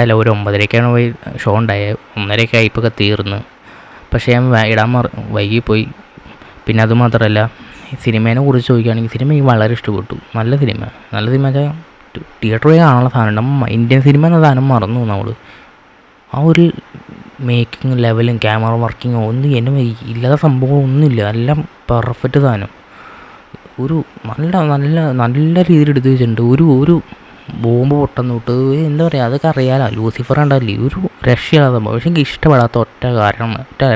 അല്ല, ഒരു 9:30-ക്കാണ് പോയി ഷോ ഉണ്ടായത്. 1:30-ഒക്കെ ആയിപ്പൊക്കെ തീർന്ന്. പക്ഷേ ഞാൻ ഇടാൻ വൈകിപ്പോയി. പിന്നെ അതുമാത്രമല്ല, സിനിമേനെ കുറിച്ച് ചോദിക്കുകയാണെങ്കിൽ സിനിമ എനിക്ക് വളരെ ഇഷ്ടപ്പെട്ടു. നല്ല സിനിമ വെച്ചാൽ തിയേറ്ററിൽ പോയി കാണാനുള്ള സാധനം. ഇന്ത്യൻ സിനിമ എന്ന സാധനം മറന്നു നമ്മൾ. ആ ഒരു മേക്കിങ് ലെവലും ക്യാമറ വർക്കിങ്ങും ഒന്നും എന്നെ ഇല്ലാത്ത സംഭവം ഒന്നുമില്ല. എല്ലാം പെർഫെക്റ്റ് സാധനം. ഒരു നല്ല നല്ല നല്ല രീതിയിൽ എടുത്ത് വെച്ചിട്ടുണ്ട്. ഒരു ബോംബ് പൊട്ടുന്ന തൊട്ട് എന്താ പറയുക, അതൊക്കെ അറിയാലോ. ലൂസിഫർ കണ്ടല്ലേ, ഒരു രക്ഷയില്ലാത്ത സംഭവം. പക്ഷേ എനിക്ക് ഇഷ്ടപ്പെടാത്ത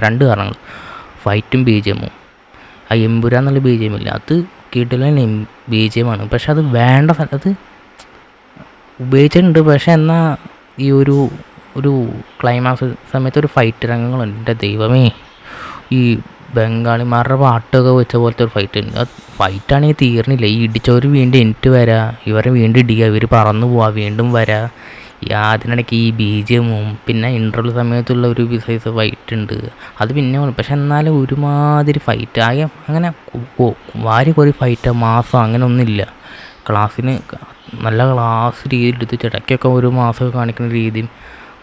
രണ്ട് കാരണങ്ങൾ: ഫൈറ്റും BGM-ഉം. ആ എമ്പുരാന്നുള്ള BGM ഇല്ല, അത് കിടിലൻ BGM-ആണ്. പക്ഷെ അത് വേണ്ട അത് ഉപയോഗിച്ചിട്ടുണ്ട്. പക്ഷെ എന്നാൽ ഈ ഒരു ക്ലൈമാക്സ് സമയത്ത് ഒരു ഫൈറ്റ് രംഗങ്ങളുണ്ട്. എൻ്റെ ദൈവമേ, ഈ ബംഗാളിമാരുടെ പാട്ടൊക്കെ വെച്ച പോലത്തെ ഒരു ഫൈറ്റ് ഉണ്ട്. അത് ഫൈറ്റാണെങ്കിൽ തീർന്നില്ല. ഈ ഇടിച്ചവർ വീണ്ടും എനിക്ക് വരാ, ഇവരെ വീണ്ടും ഇടിക്കുക, ഇവർ പറന്നു പോവുക, വീണ്ടും വരാ. അതിനിടയ്ക്ക് ഈ BGM-ഉം പിന്നെ ഇൻ്റർവെൽ സമയത്തുള്ള ഒരു സൈസ് ഫൈറ്റ് ഉണ്ട്. അത് പിന്നെ പക്ഷെ എന്നാലും ഒരുമാതിരി ഫൈറ്റ് ആകെ അങ്ങനെ വാരി കോരി ഫൈറ്റ് മാസം അങ്ങനെ ഒന്നുമില്ല. നല്ല ക്ലാസ് രീതിയിൽ എടുത്ത് ഇടയ്ക്കൊക്കെ ഒരു മാസമൊക്കെ കാണിക്കുന്ന രീതിയും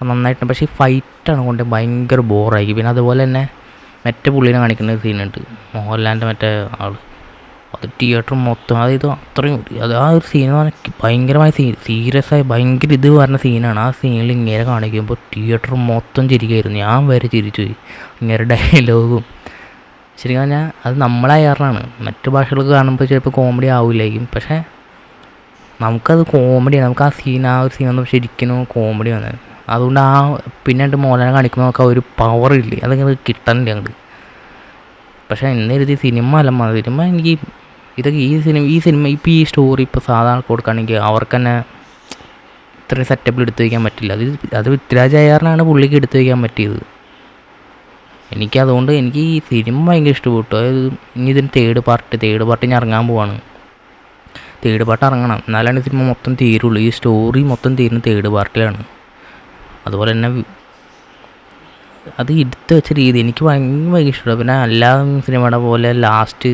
നന്നായിട്ടുണ്ട്. പക്ഷേ ഈ ഫൈറ്റാണ് കൊണ്ട് ഭയങ്കര ബോറായി. പിന്നെ അതുപോലെ തന്നെ മറ്റേ പുള്ളിനെ കാണിക്കുന്ന ഒരു സീനുണ്ട്, മോഹൻലാലിൻ്റെ മറ്റേ ആൾ. അത് തിയേറ്റർ മൊത്തം അത്രയും ആ ഒരു സീൻ ഭയങ്കരമായ സീരിയസ് ആയി ഭയങ്കര ഇത് പറഞ്ഞ സീനാണ്. ആ സീനിൽ ഇങ്ങനെ കാണിക്കുമ്പോൾ തിയേറ്റർ മൊത്തം ചിരിക്കുകയായിരുന്നു. ഞാൻ വരെ ചിരിച്ചു പോയി. ഇങ്ങനെ ഡയലോഗും ശരിക്കും പറഞ്ഞാൽ അത് നമ്മളായ കാരണമാണ്. മറ്റു ഭാഷകളൊക്കെ കാണുമ്പോൾ ചിലപ്പോൾ കോമഡി ആവില്ലായിരിക്കും, പക്ഷേ നമുക്കത് കോമഡിയാണ്. നമുക്ക് ആ ഒരു സീനൊന്നും ശരിക്കും കോമഡി വന്നത്. അതുകൊണ്ട് പിന്നെ മോഹൻലാലിനെ കാണിക്കുമ്പോൾ നമുക്ക് ആ ഒരു പവറില്ലേ, അതങ്ങനെ കിട്ടണില്ല അങ്ങോട്ട്. പക്ഷേ എന്നെഴുതി സിനിമ എനിക്ക് ഇതൊക്കെ ഈ സിനിമ ഇപ്പോൾ ഈ സ്റ്റോറി ഇപ്പോൾ സാധാരണ കൊടുക്കുകയാണെങ്കിൽ അവർക്ക് തന്നെ ഇത്രയും സെറ്റപ്പിൽ എടുത്തു വയ്ക്കാൻ പറ്റില്ല. അത് പൃഥ്വിരാജ് അയ്യറിനാണ് പുള്ളിക്ക് എടുത്തു വയ്ക്കാൻ പറ്റിയത്. അതുകൊണ്ട് എനിക്ക് ഈ സിനിമ ഭയങ്കര ഇഷ്ടപ്പെട്ടു. അതായത് ഇനി ഇതിന് തേർഡ് പാർട്ട് ഞാൻ ഇറങ്ങാൻ പോവാണ്. തേർഡ് പാർട്ട് ഇറങ്ങണം, എന്നാലാണ് സിനിമ മൊത്തം തീരുള്ളൂ. ഈ സ്റ്റോറി മൊത്തം തീരുന്ന തേർഡ് പാർട്ടിലാണ്. അതുപോലെ തന്നെ അത് എടുത്ത് വെച്ച രീതി എനിക്ക് ഭയങ്കര ഇഷ്ടമാണ്. പിന്നെ എല്ലാ സിനിമയുടെ പോലെ ലാസ്റ്റ്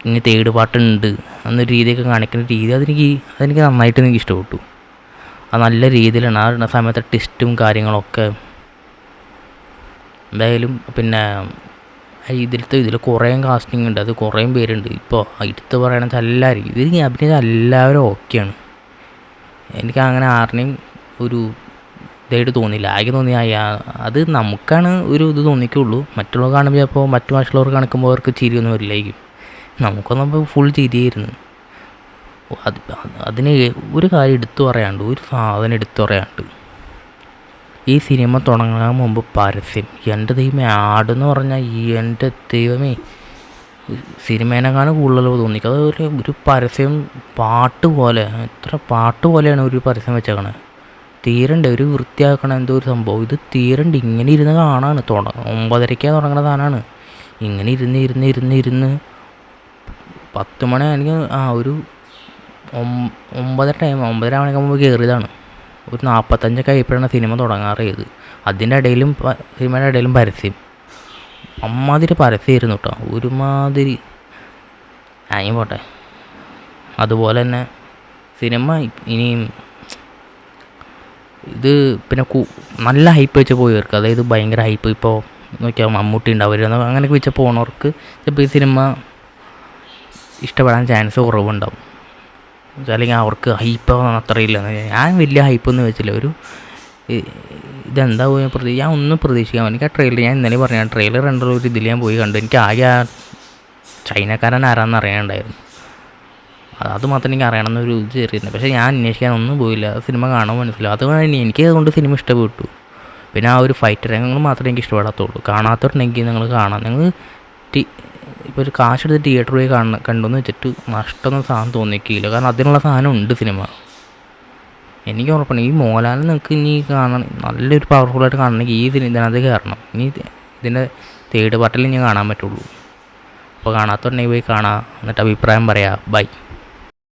ഇനി തേർഡ് പാർട്ടുണ്ട് എന്നൊരു രീതിയൊക്കെ കാണിക്കുന്ന രീതി അതെനിക്ക് നന്നായിട്ട് എനിക്ക് ഇഷ്ടപ്പെട്ടു. അത് നല്ല രീതിയിലാണ് ആ സമയത്തെ ട്വിസ്റ്റും കാര്യങ്ങളൊക്കെ. എന്തായാലും പിന്നെ ഇതിൽ കുറേ കാസ്റ്റിംഗ് ഉണ്ട്, അത് കുറേ പേരുണ്ട്. ഇപ്പോൾ എടുത്ത് പറയണമെന്ന് വെച്ചാൽ എല്ലാവരും ഇതിൽ അഭിനയിച്ച എല്ലാവരും ഓക്കെയാണ്. എനിക്ക് അങ്ങനെ ആരുടെയും ഒരു ഇതായിട്ട് തോന്നിയില്ല. ആകെ അത് നമുക്കാണ് ഒരു ഇത് തോന്നിക്കുള്ളൂ. മറ്റുള്ളവർ കാണുമ്പോൾ ചിലപ്പോൾ മറ്റു ഭാഷയുള്ളവർ കാണിക്കുമ്പോൾ അവർക്ക് ചിരിയൊന്നും വരില്ലായിരിക്കും. നമുക്കൊന്നും ഫുൾ ചിരിയായിരുന്നു. അതിന് ഒരു കാര്യം ഒരു സാധനം എടുത്തു പറയാണ്ട് ഈ സിനിമ തുടങ്ങാൻ മുമ്പ് പരസ്യം. എൻ്റെ ദൈവമേ, ആടെന്ന് പറഞ്ഞാൽ എൻ്റെ ദൈവമേ, സിനിമേനെക്കാളും കൂടുതൽ തോന്നിക്കും. അത് ഒരു പരസ്യം പാട്ട് പോലെ, എത്ര പാട്ട് പോലെയാണ് ഒരു പരസ്യം വെച്ചേക്കണത്. തീരണ്ട് ഒരു വൃത്തിയാക്കണം എന്തോ ഒരു സംഭവം. ഇത് തീരണ്ട് ഇങ്ങനെ ഇരുന്ന് കാണാണ്. 9:30 തുടങ്ങുന്ന സാധനമാണ്. ഇങ്ങനെ ഇരുന്ന് 10 മണി എനിക്ക് ഒരു 9:30 മണിയാകുമ്പോൾ കയറിയതാണ്. ഒരു 45 ആയപ്പോഴാണ് സിനിമ തുടങ്ങാറിയത്. സിനിമയുടെ ഇടയിലും പരസ്യം. അമ്മാതിരി പരസ്യമായിരുന്നു കേട്ടോ, ഒരുമാതിരി. പോട്ടെ. അതുപോലെ തന്നെ സിനിമ ഇനിയും ഇത് പിന്നെ നല്ല ഹൈപ്പ് വെച്ച് പോയവർക്ക്, അതായത് ഭയങ്കര ഹൈപ്പ്, ഇപ്പോൾ നോക്കിയാൽ മമ്മൂട്ടി ഉണ്ടാവും അങ്ങനെയൊക്കെ വെച്ച് പോണവർക്ക് ചിലപ്പോൾ ഈ സിനിമ ഇഷ്ടപ്പെടാൻ ചാൻസ് കുറവുണ്ടാവും. അല്ലെങ്കിൽ അവർക്ക് ഹൈപ്പ് അത്രയില്ല. ഞാൻ വലിയ ഹൈപ്പൊന്നും വെച്ചില്ല. ഇതെന്താ പോയി ഞാൻ ഒന്നും പ്രതീക്ഷിക്കാൻ. എനിക്ക് ആ ട്രെയിലർ ഞാൻ ഇന്നലെ പറഞ്ഞു, ട്രെയിലർ കണ്ടുള്ള ഒരു ഇതിൽ ഞാൻ പോയി കണ്ടു. എനിക്ക് ആകെ ആ ചൈനക്കാരൻ ആരാന്ന് അറിയാനുണ്ടായിരുന്നു. അത് മാത്രം എനിക്ക് അറിയണമെന്നൊരു ഇത് ചെറിയിരുന്നു. പക്ഷേ ഞാൻ അന്വേഷിക്കാനൊന്നും പോയില്ല. സിനിമ കാണാൻ മനസ്സിലാവും. അതുകൊണ്ട് അതുകൊണ്ട് സിനിമ ഇഷ്ടപ്പെട്ടു. പിന്നെ ആ ഒരു ഫൈറ്റ് രംഗങ്ങൾ മാത്രമേ എനിക്ക് ഇഷ്ടപ്പെടാത്തുള്ളൂ. കാണാത്തവരുണ്ടെങ്കിൽ നിങ്ങൾ കാണാം. നിങ്ങൾ ഇപ്പോൾ ഒരു കാശെടുത്ത് തിയേറ്ററിൽ പോയി കണ്ടെന്ന് വെച്ചിട്ട് നഷ്ടമൊന്നും സാധനം തോന്നിക്കില്ല. കാരണം അതിനുള്ള സാധനം ഉണ്ട് സിനിമ. എനിക്ക് ഉറപ്പാണ് ഈ മോഹൻലാലിനെ നിങ്ങൾക്ക് ഇനി കാണണം, നല്ലൊരു പവർഫുള്ളായിട്ട് കാണണമെങ്കിൽ ഇതിനകത്ത് കയറണം. ഇനി ഇതിൻ്റെ തേർഡ് പാർട്ടിൽ ഇനി കാണാൻ പറ്റുള്ളൂ. അപ്പോൾ കാണാത്തവരുണ്ടെങ്കിൽ പോയി കാണാം, എന്നിട്ട് അഭിപ്രായം പറയാം. ബൈ.